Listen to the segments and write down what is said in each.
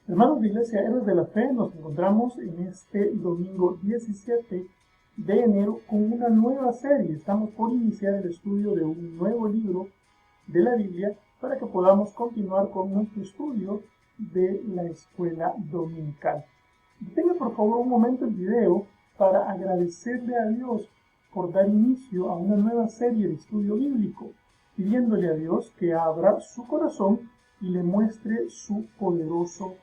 Hermanos de Iglesia Héroes de la Fe, nos encontramos en este domingo 17 de enero con una nueva serie. Estamos por iniciar el estudio de un nuevo libro de la Biblia para que podamos continuar con nuestro estudio de la escuela dominical. Detenga por favor un momento el video para agradecerle a Dios por dar inicio a una nueva serie de estudio bíblico, pidiéndole a Dios que abra su corazón y le muestre su poderoso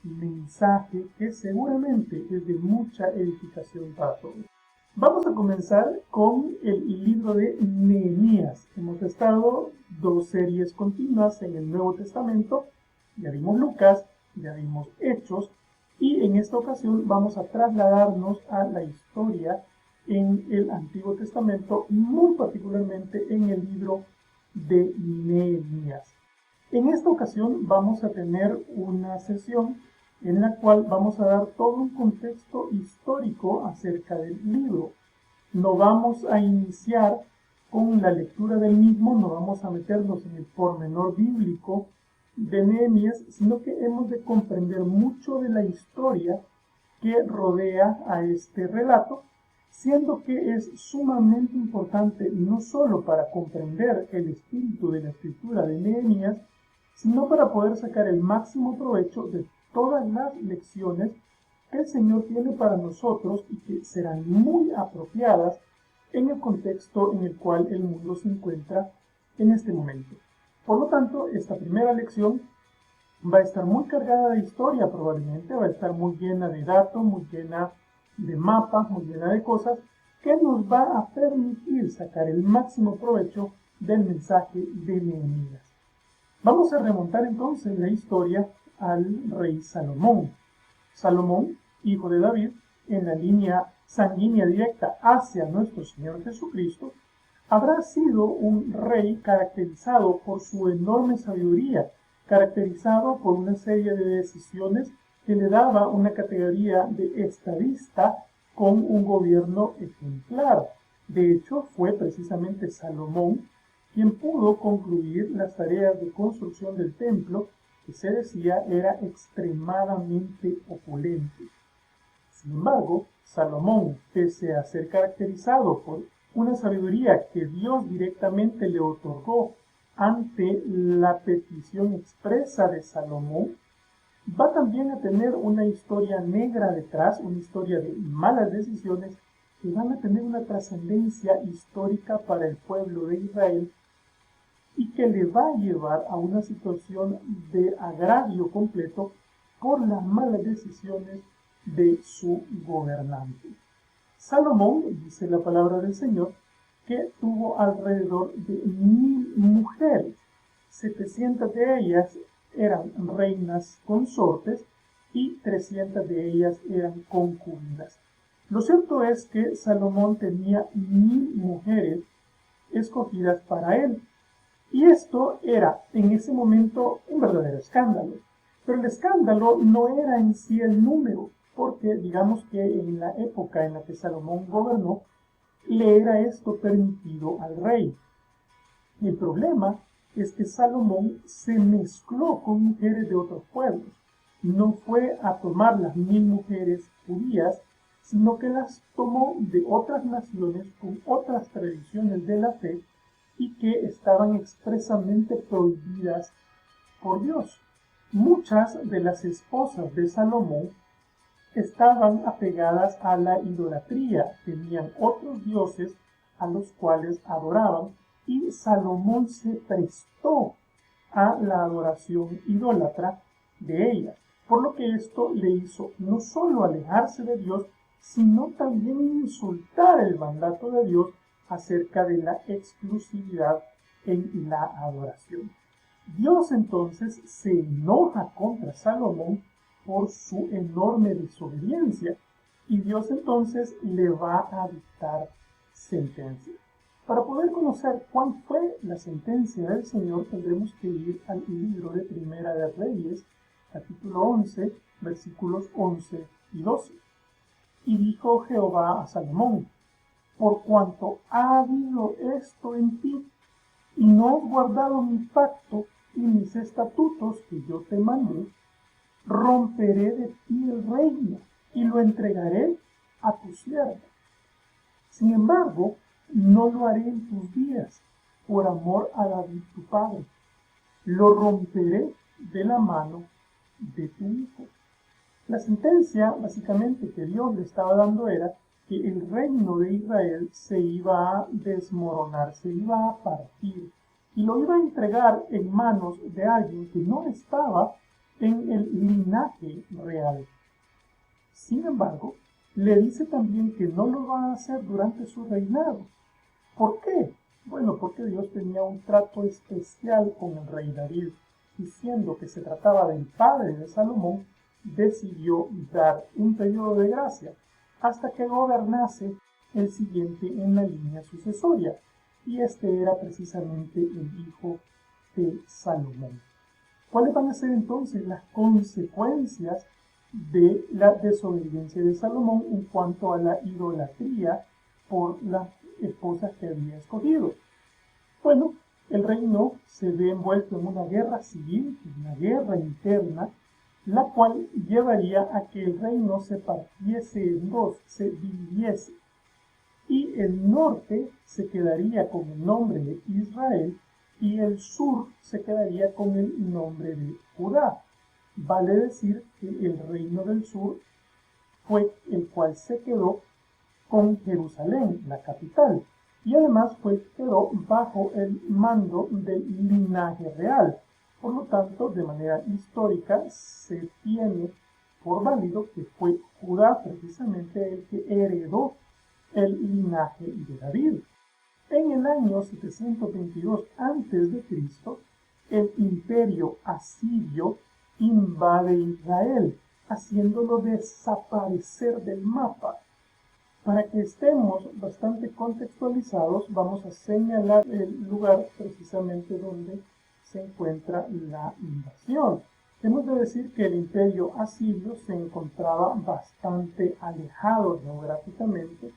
mensaje que seguramente es de mucha edificación para todos. Vamos a comenzar con el libro de Nehemías. Hemos estado dos series continuas en el Nuevo Testamento. Ya vimos Lucas, ya vimos Hechos, y en esta ocasión vamos a trasladarnos a la historia en el Antiguo Testamento, muy particularmente en el libro de Nehemías. En esta ocasión vamos a tener una sesión en la cual vamos a dar todo un contexto histórico acerca del libro. No vamos a iniciar con la lectura del mismo, no vamos a meternos en el pormenor bíblico de Nehemías, sino que hemos de comprender mucho de la historia que rodea a este relato, siendo que es sumamente importante no solo para comprender el espíritu de la escritura de Nehemías, sino para poder sacar el máximo provecho de todas las lecciones que el Señor tiene para nosotros y que serán muy apropiadas en el contexto en el cual el mundo se encuentra en este momento. Por lo tanto, esta primera lección va a estar muy cargada de historia probablemente, va a estar muy llena de datos, muy llena de mapas, muy llena de cosas que nos va a permitir sacar el máximo provecho del mensaje de Nehemías. Vamos a remontar entonces la historia al rey Salomón. Salomón, hijo de David, en la línea sanguínea directa hacia nuestro Señor Jesucristo, habrá sido un rey caracterizado por su enorme sabiduría, caracterizado por una serie de decisiones que le daba una categoría de estadista con un gobierno ejemplar. De hecho, fue precisamente Salomón quien pudo concluir las tareas de construcción del templo, que se decía era extremadamente opulente. Sin embargo, Salomón, pese a ser caracterizado por una sabiduría que Dios directamente le otorgó ante la petición expresa de Salomón, va también a tener una historia negra detrás, una historia de malas decisiones que van a tener una trascendencia histórica para el pueblo de Israel y que le va a llevar a una situación de agravio completo por las malas decisiones de su gobernante. Salomón, dice la palabra del Señor, que tuvo alrededor de 1000 mujeres. 700 de ellas eran reinas consortes y 300 de ellas eran concubinas. Lo cierto es que Salomón tenía 1000 mujeres escogidas para él. Y esto era en ese momento un verdadero escándalo. Pero el escándalo no era en sí el número, porque digamos que en la época en la que Salomón gobernó, le era esto permitido al rey. El problema es que Salomón se mezcló con mujeres de otros pueblos. No fue a tomar las 1000 mujeres judías, sino que las tomó de otras naciones con otras tradiciones de la fe y que estaban expresamente prohibidas por Dios. Muchas de las esposas de Salomón estaban apegadas a la idolatría, tenían otros dioses a los cuales adoraban y Salomón se prestó a la adoración idólatra de ellas, por lo que esto le hizo no solo alejarse de Dios, sino también insultar el mandato de Dios acerca de la exclusividad en la adoración. Dios entonces se enoja contra Salomón por su enorme desobediencia y Dios entonces le va a dictar sentencia. Para poder conocer cuál fue la sentencia del Señor tendremos que ir al libro de Primera de Reyes, capítulo 11, versículos 11 y 12. Y dijo Jehová a Salomón: por cuanto ha habido esto en ti, y no has guardado mi pacto y mis estatutos que yo te mandé, romperé de ti el reino y lo entregaré a tu siervo. Sin embargo, no lo haré en tus días, por amor a David tu padre. Lo romperé de la mano de tu hijo. La sentencia, básicamente, que Dios le estaba dando era que el reino de Israel se iba a desmoronar, se iba a partir, y lo iba a entregar en manos de alguien que no estaba en el linaje real. Sin embargo, le dice también que no lo va a hacer durante su reinado. ¿Por qué? Bueno, porque Dios tenía un trato especial con el rey David, y siendo que se trataba del padre de Salomón, decidió dar un periodo de gracia hasta que gobernase el siguiente en la línea sucesoria, y este era precisamente el hijo de Salomón. ¿Cuáles van a ser entonces las consecuencias de la desobediencia de Salomón en cuanto a la idolatría por las esposas que había escogido? Bueno, el reino se ve envuelto en una guerra civil, una guerra interna, la cual llevaría a que el reino se partiese en dos, se dividiese, y el norte se quedaría con el nombre de Israel y el sur se quedaría con el nombre de Judá. Vale decir que el reino del sur fue el cual se quedó con Jerusalén, la capital, y además quedó bajo el mando del linaje real. Por lo tanto, de manera histórica, se tiene por válido que fue Judá precisamente el que heredó el linaje de David. En el año 722 a.C., el imperio asirio invade Israel, haciéndolo desaparecer del mapa. Para que estemos bastante contextualizados, vamos a señalar el lugar precisamente donde se encuentra la invasión. Hemos de decir que el imperio asirio se encontraba bastante alejado geográficamente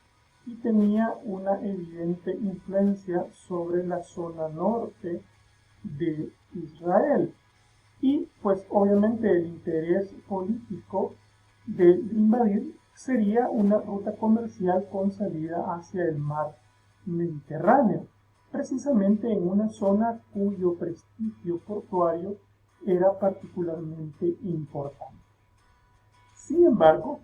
y tenía una evidente influencia sobre la zona norte de Israel. Y pues obviamente el interés político de invadir sería una ruta comercial con salida hacia el mar Mediterráneo, precisamente en una zona cuyo prestigio portuario era particularmente importante. Sin embargo,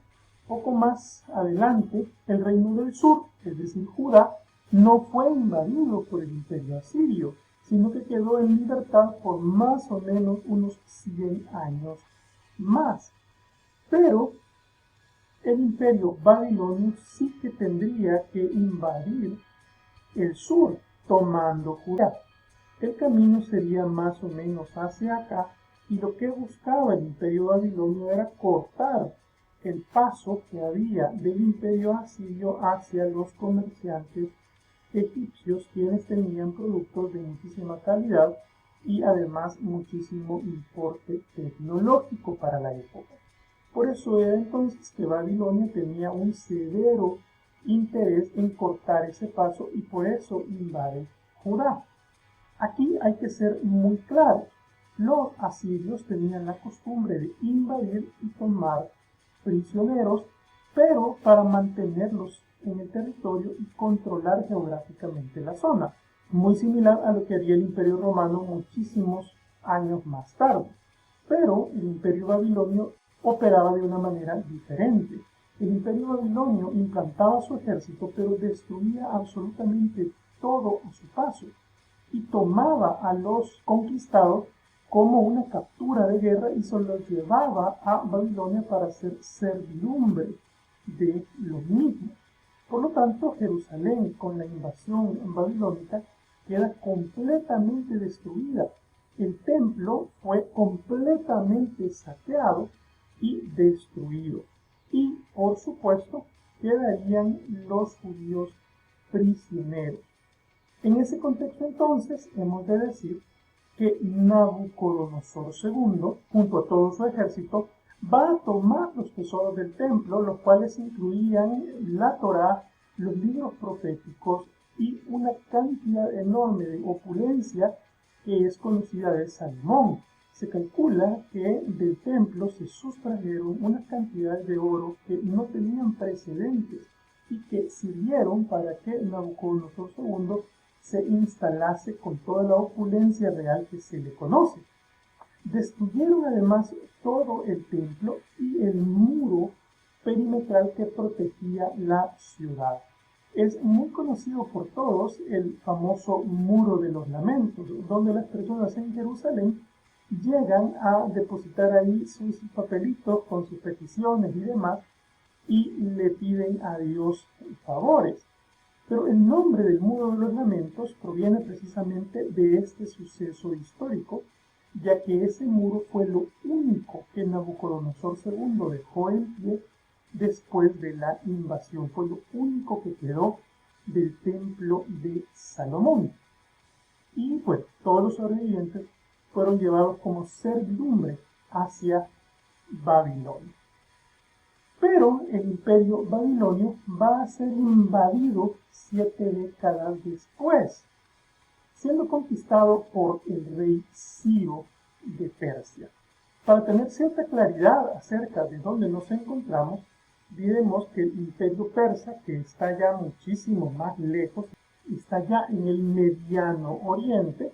poco más adelante, el reino del sur, es decir, Judá, no fue invadido por el imperio asirio, sino que quedó en libertad por más o menos unos 100 años más. Pero el imperio babilonio sí que tendría que invadir el sur, tomando Judá. El camino sería más o menos hacia acá, y lo que buscaba el imperio babilonio era cortar el paso que había del imperio asirio hacia los comerciantes egipcios, quienes tenían productos de muchísima calidad y además muchísimo importe tecnológico para la época. Por eso era entonces que Babilonia tenía un severo interés en cortar ese paso y por eso invade Judá. Aquí hay que ser muy claro. Los asirios tenían la costumbre de invadir y tomar prisioneros, pero para mantenerlos en el territorio y controlar geográficamente la zona, muy similar a lo que haría el Imperio Romano muchísimos años más tarde. Pero el Imperio Babilonio operaba de una manera diferente. El Imperio Babilonio implantaba su ejército, pero destruía absolutamente todo a su paso y tomaba a los conquistados como una captura de guerra y se los llevaba a Babilonia para hacer servidumbre de los mismos. Por lo tanto, Jerusalén, con la invasión babilónica, queda completamente destruida. El templo fue completamente saqueado y destruido. Y, por supuesto, quedarían los judíos prisioneros. En ese contexto, entonces, hemos de decir que Nabucodonosor II, junto a todo su ejército, va a tomar los tesoros del templo, los cuales incluían la Torá, los libros proféticos y una cantidad enorme de opulencia que es conocida de Salomón. Se calcula que del templo se sustrajeron unas cantidades de oro que no tenían precedentes y que sirvieron para que Nabucodonosor II se instalase con toda la opulencia real que se le conoce. Destruyeron además todo el templo y el muro perimetral que protegía la ciudad. Es muy conocido por todos el famoso Muro de los Lamentos, donde las personas en Jerusalén llegan a depositar ahí sus papelitos con sus peticiones y demás y le piden a Dios favores. Pero el nombre del Muro de los Lamentos proviene precisamente de este suceso histórico, ya que ese muro fue lo único que Nabucodonosor II dejó en pie después de la invasión. Fue lo único que quedó del templo de Salomón. Y pues todos los sobrevivientes fueron llevados como servidumbre hacia Babilonia. Pero el imperio babilonio va a ser invadido 7 décadas después, siendo conquistado por el rey Ciro de Persia. Para tener cierta claridad acerca de dónde nos encontramos, diremos que el imperio persa, que está ya muchísimo más lejos, está ya en el Mediano Oriente,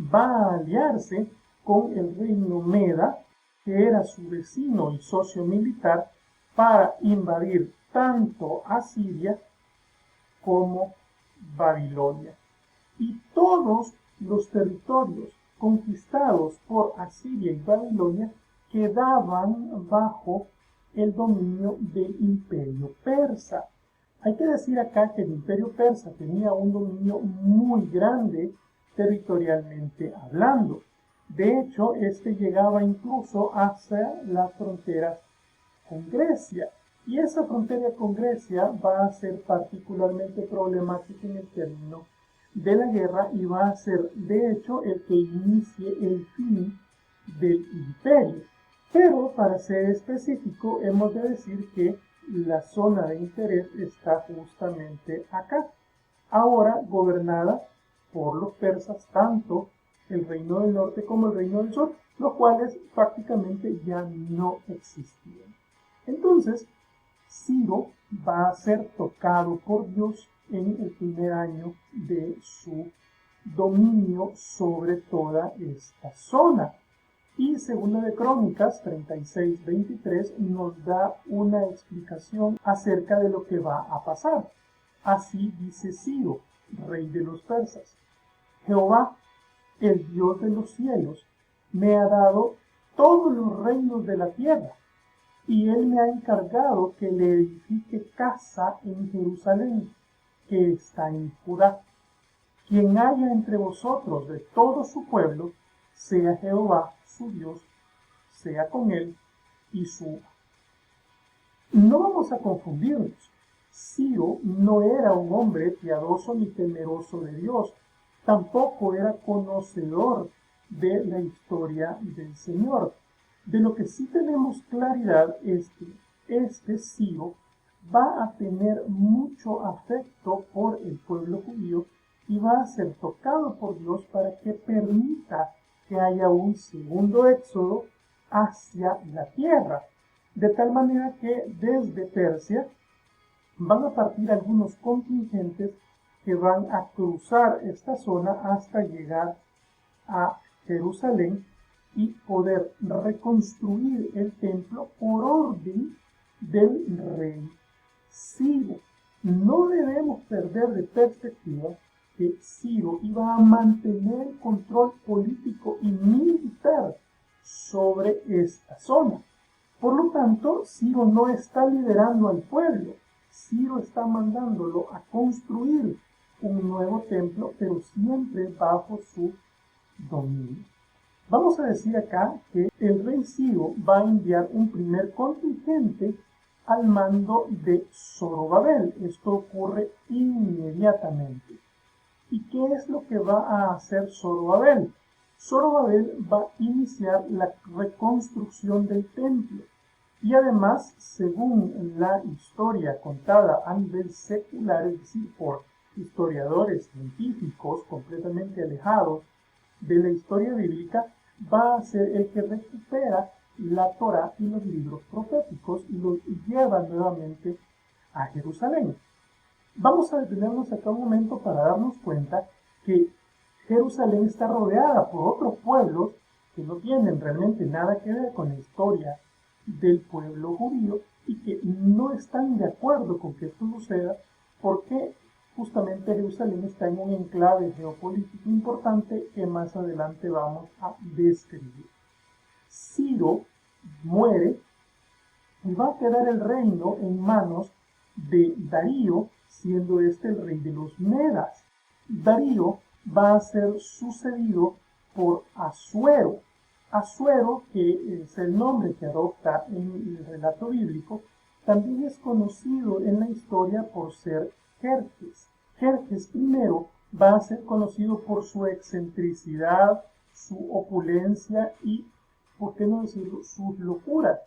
va a aliarse con el reino Meda, que era su vecino y socio militar, para invadir tanto a Siria como Babilonia. Y todos los territorios conquistados por Asiria y Babilonia quedaban bajo el dominio del imperio persa. Hay que decir acá que el imperio persa tenía un dominio muy grande territorialmente hablando. De hecho, este llegaba incluso hacia las fronteras con Grecia. Y esa frontera con Grecia va a ser particularmente problemática en el término de la guerra y va a ser, de hecho, el que inicie el fin del imperio. Pero, para ser específico, hemos de decir que la zona de interés está justamente acá, ahora gobernada por los persas, tanto el reino del norte como el reino del sur, los cuales prácticamente ya no existían. Entonces, Ciro va a ser tocado por Dios en el primer año de su dominio sobre toda esta zona. Y Segunda de Crónicas 36:23 nos da una explicación acerca de lo que va a pasar. Así dice Ciro, rey de los persas: Jehová, el Dios de los cielos, me ha dado todos los reinos de la tierra, y él me ha encargado que le edifique casa en Jerusalén, que está en Judá. Quien haya entre vosotros de todo su pueblo, sea Jehová su Dios, sea con él y suba. No vamos a confundirnos. Ciro no era un hombre piadoso ni temeroso de Dios, tampoco era conocedor de la historia del Señor. De lo que sí tenemos claridad es que este Ciro va a tener mucho afecto por el pueblo judío y va a ser tocado por Dios para que permita que haya un segundo éxodo hacia la tierra, de tal manera que desde Persia van a partir algunos contingentes que van a cruzar esta zona hasta llegar a Jerusalén y poder reconstruir el templo por orden del rey Ciro. No debemos perder de perspectiva que Ciro iba a mantener el control político y militar sobre esta zona. Por lo tanto, Ciro no está liderando al pueblo, Ciro está mandándolo a construir un nuevo templo, pero siempre bajo su dominio. Vamos a decir acá que el rey Ciro va a enviar un primer contingente al mando de Zorobabel. Esto ocurre inmediatamente. ¿Y qué es lo que va a hacer Zorobabel? Zorobabel va a iniciar la reconstrucción del templo. Y además, según la historia contada a nivel secular, es decir, por historiadores científicos completamente alejados de la historia bíblica, va a ser el que recupera la Torá y los libros proféticos y los lleva nuevamente a Jerusalén. Vamos a detenernos acá un momento para darnos cuenta que Jerusalén está rodeada por otros pueblos que no tienen realmente nada que ver con la historia del pueblo judío y que no están de acuerdo con que esto suceda porque justamente Jerusalén está en un enclave geopolítico importante que más adelante vamos a describir. Ciro muere y va a quedar el reino en manos de Darío, siendo este el rey de los Medas. Darío va a ser sucedido por Asuero. Asuero, que es el nombre que adopta en el relato bíblico, también es conocido en la historia por ser Jerjes. Jerjes I va a ser conocido por su excentricidad, su opulencia y, por qué no decirlo, sus locuras.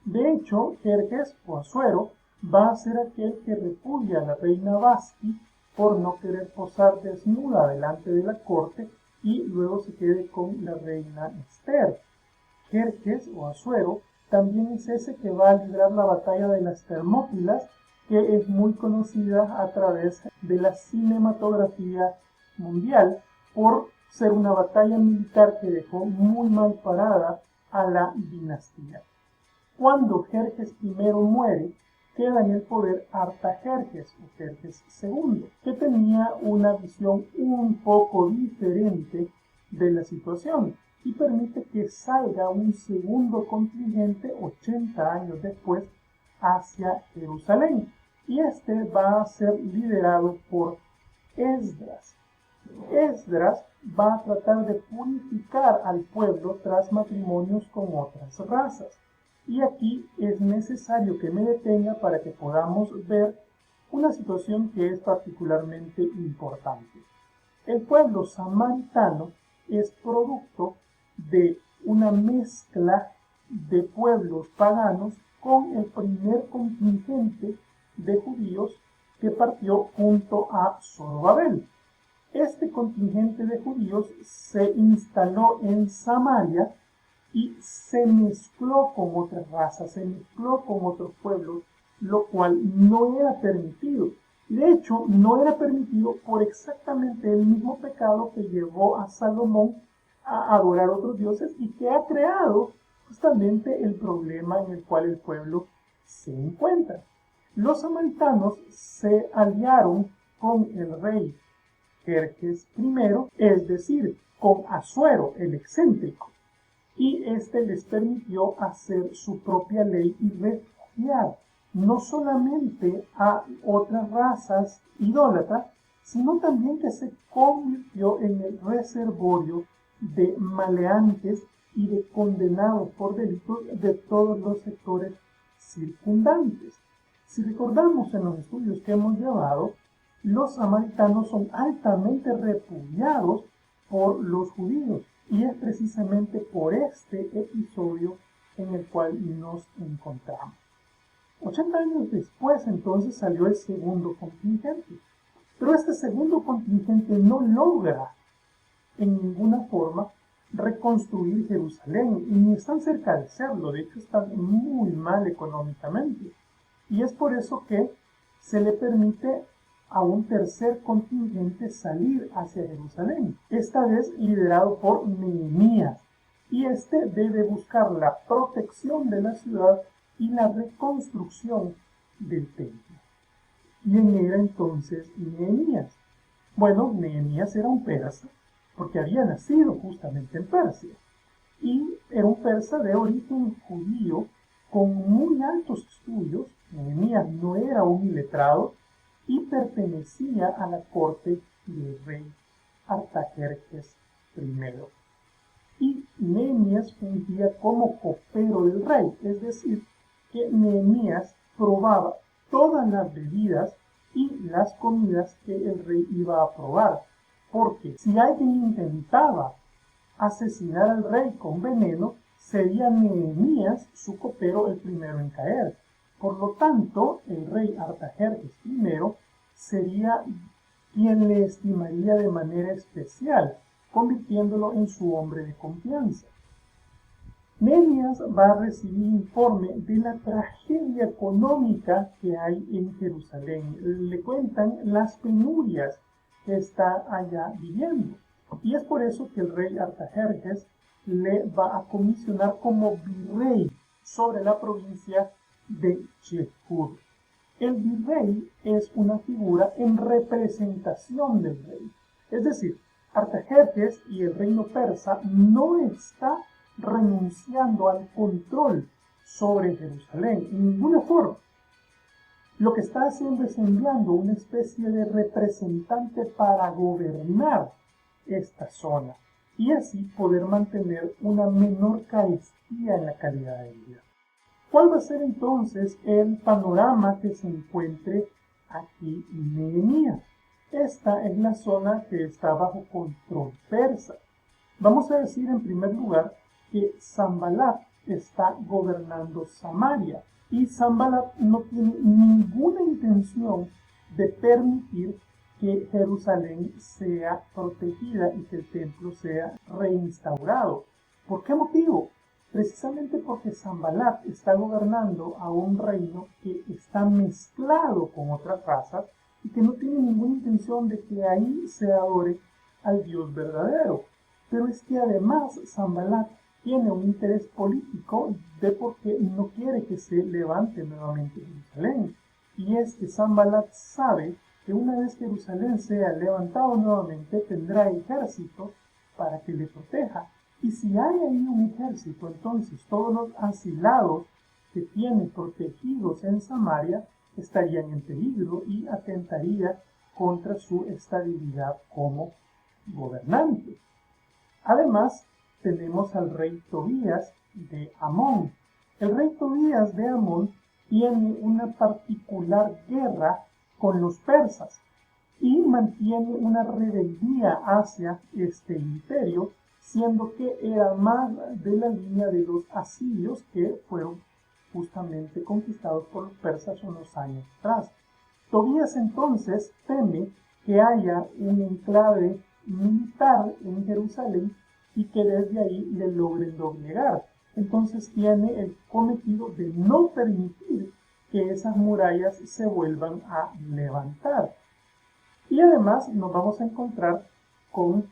De hecho, Jerjes o Asuero va a ser aquel que repudia a la reina Vasti por no querer posar desnuda delante de la corte y luego se quede con la reina Esther. Jerjes o Asuero también es ese que va a librar la batalla de las Termópilas, que es muy conocida a través de la cinematografía mundial por ser una batalla militar que dejó muy mal parada a la dinastía. Cuando Jerjes I muere, queda en el poder Artajerjes o Jerjes II, que tenía una visión un poco diferente de la situación y permite que salga un segundo contingente 80 años después hacia Jerusalén, y este va a ser liderado por Esdras. Esdras va a tratar de purificar al pueblo tras matrimonios con otras razas. Y aquí es necesario que me detenga para que podamos ver una situación que es particularmente importante. El pueblo samaritano es producto de una mezcla de pueblos paganos con el primer contingente de judíos que partió junto a Zorobabel. Este contingente de judíos se instaló en Samaria y se mezcló con otras razas, se mezcló con otros pueblos, lo cual no era permitido. De hecho, no era permitido por exactamente el mismo pecado que llevó a Salomón a adorar otros dioses y que ha creado justamente el problema en el cual el pueblo se encuentra. Los samaritanos se aliaron con el rey Jerjes I, es decir, con Asuero, el excéntrico, y este les permitió hacer su propia ley y refugiar no solamente a otras razas idólatras, sino también que se convirtió en el reservorio de maleantes y de condenados por delitos de todos los sectores circundantes. Si recordamos en los estudios que hemos llevado, los samaritanos son altamente repudiados por los judíos, y es precisamente por este episodio en el cual nos encontramos. 80 años después entonces salió el segundo contingente, pero este segundo contingente no logra en ninguna forma reconstruir Jerusalén, y ni están cerca de serlo. De hecho están muy mal económicamente, y es por eso que se le permite a un tercer contingente salir hacia Jerusalén, esta vez liderado por Nehemías, y este debe buscar la protección de la ciudad y la reconstrucción del templo. ¿Quién era entonces Nehemías? Bueno, Nehemías era un persa, porque había nacido justamente en Persia, y era un persa de origen judío con muy altos estudios. Nehemías no era un iletrado y pertenecía a la corte del rey Artajerjes I. Y Nehemías fungía como copero del rey, es decir, que Nehemías probaba todas las bebidas y las comidas que el rey iba a probar, porque si alguien intentaba asesinar al rey con veneno, sería Nehemías, su copero, el primero en caer. Por lo tanto, el rey Artajerjes I sería quien le estimaría de manera especial, convirtiéndolo en su hombre de confianza. Nehemías va a recibir informe de la tragedia económica que hay en Jerusalén. Le cuentan las penurias que está allá viviendo. Y es por eso que el rey Artajerjes le va a comisionar como virrey sobre la provincia de Yehud. El virrey es una figura en representación del rey. Es decir, Artajerjes y el reino persa no está renunciando al control sobre Jerusalén en ninguna forma. Lo que está haciendo es enviando una especie de representante para gobernar esta zona y así poder mantener una menor carestía en la calidad de vida. ¿Cuál va a ser entonces el panorama que se encuentre aquí en Nehemías? Esta es la zona que está bajo control persa. Vamos a decir en primer lugar que Sanbalat está gobernando Samaria y Sanbalat no tiene ninguna intención de permitir que Jerusalén sea protegida y que el templo sea reinstaurado. ¿Por qué motivo? Precisamente porque Sanbalat está gobernando a un reino que está mezclado con otras razas y que no tiene ninguna intención de que ahí se adore al Dios verdadero. Pero es que además Sanbalat tiene un interés político de por qué no quiere que se levante nuevamente Jerusalén. Y es que Sanbalat sabe que una vez Jerusalén sea levantado nuevamente tendrá ejército para que le proteja. Y si hay ahí un ejército, entonces todos los asilados que tiene protegidos en Samaria estarían en peligro y atentaría contra su estabilidad como gobernante. Además, tenemos al rey Tobías de Amón. El rey Tobías de Amón tiene una particular guerra con los persas y mantiene una rebeldía hacia este imperio, siendo que era más de la línea de los asirios que fueron justamente conquistados por los persas unos años atrás. Tobías entonces teme que haya un enclave militar en Jerusalén y que desde ahí le logren doblegar. Entonces tiene el cometido de no permitir que esas murallas se vuelvan a levantar. Y además nos vamos a encontrar con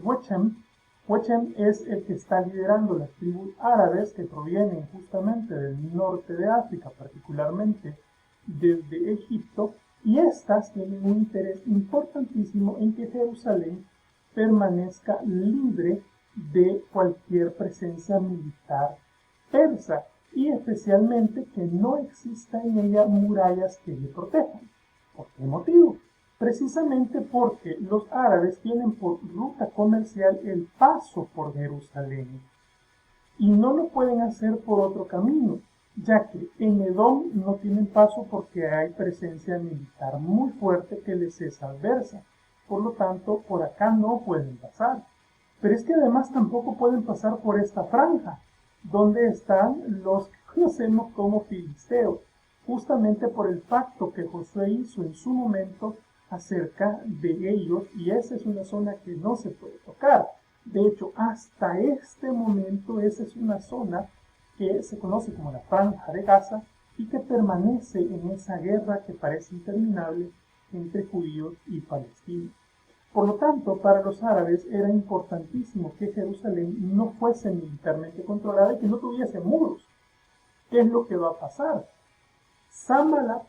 Huechem. Huechem es el que está liderando las tribus árabes que provienen justamente del norte de África, particularmente desde Egipto, y estas tienen un interés importantísimo en que Jerusalén permanezca libre de cualquier presencia militar persa y especialmente que no exista en ella murallas que le protejan. ¿Por qué motivo? Precisamente porque los árabes tienen por ruta comercial el paso por Jerusalén y no lo pueden hacer por otro camino, ya que en Edom no tienen paso porque hay presencia militar muy fuerte que les es adversa. Por lo tanto, por acá no pueden pasar. Pero es que además tampoco pueden pasar por esta franja, donde están los que conocemos como filisteos, justamente por el pacto que Josué hizo en su momento acerca de ellos, y esa es una zona que no se puede tocar. De hecho, hasta este momento esa es una zona que se conoce como la Franja de Gaza y que permanece en esa guerra que parece interminable entre judíos y palestinos. Por lo tanto, para los árabes era importantísimo que Jerusalén no fuese militarmente controlada y que no tuviese muros. ¿Qué es lo que va a pasar? Sanbalat,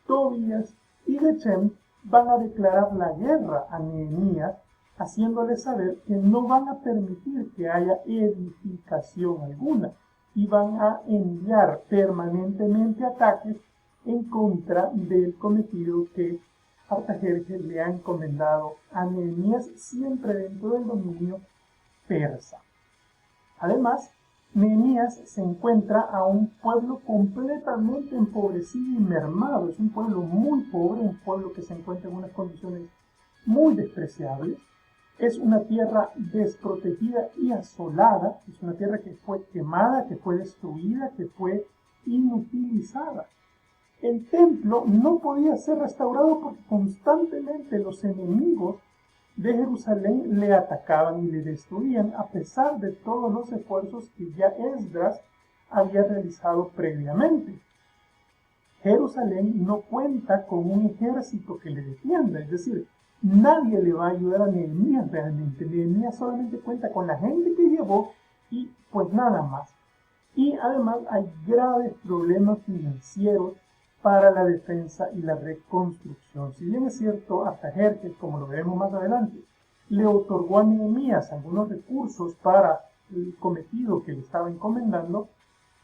Tobías y Geshem van a declarar la guerra a Nehemías, haciéndole saber que no van a permitir que haya edificación alguna y van a enviar permanentemente ataques en contra del cometido que Artajerjes le ha encomendado a Nehemías, siempre dentro del dominio persa. Además, Nehemías se encuentra a un pueblo completamente empobrecido y mermado. Es un pueblo muy pobre, un pueblo que se encuentra en unas condiciones muy despreciables. Es una tierra desprotegida y asolada. Es una tierra que fue quemada, que fue destruida, que fue inutilizada. El templo no podía ser restaurado porque constantemente los enemigos de Jerusalén le atacaban y le destruían a pesar de todos los esfuerzos que ya Esdras había realizado previamente. Jerusalén no cuenta con un ejército que le defienda, es decir, nadie le va a ayudar a Nehemías realmente. Nehemías solamente cuenta con la gente que llevó y pues nada más. Y además hay graves problemas financieros para la defensa y la reconstrucción. Si bien es cierto, Artajerjes, como lo veremos más adelante, le otorgó a Nehemías algunos recursos para el cometido que le estaba encomendando,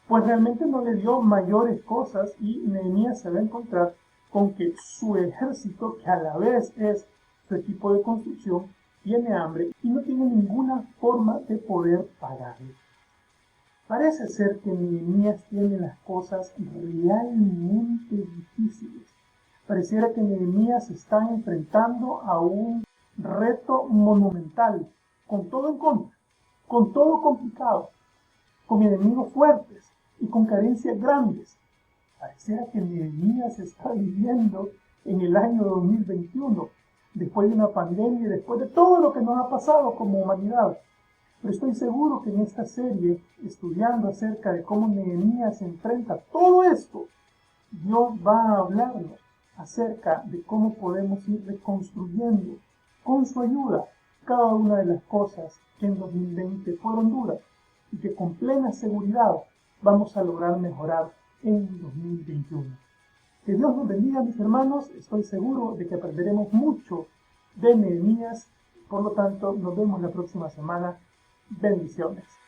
pues realmente no le dio mayores cosas y Nehemías se va a encontrar con que su ejército, que a la vez es su equipo de construcción, tiene hambre y no tiene ninguna forma de poder pagarle. Parece ser que Nehemías tiene las cosas realmente difíciles. Pareciera que Nehemías se está enfrentando a un reto monumental, con todo en contra, con todo complicado, con enemigos fuertes y con carencias grandes. Pareciera que Nehemías está viviendo en el año 2021, después de una pandemia y después de todo lo que nos ha pasado como humanidad. Pero estoy seguro que en esta serie, estudiando acerca de cómo Nehemías enfrenta todo esto, Dios va a hablarnos acerca de cómo podemos ir reconstruyendo con su ayuda cada una de las cosas que en 2020 fueron duras y que con plena seguridad vamos a lograr mejorar en 2021. Que Dios nos bendiga, mis hermanos. Estoy seguro de que aprenderemos mucho de Nehemías. Por lo tanto, nos vemos la próxima semana. Bendiciones.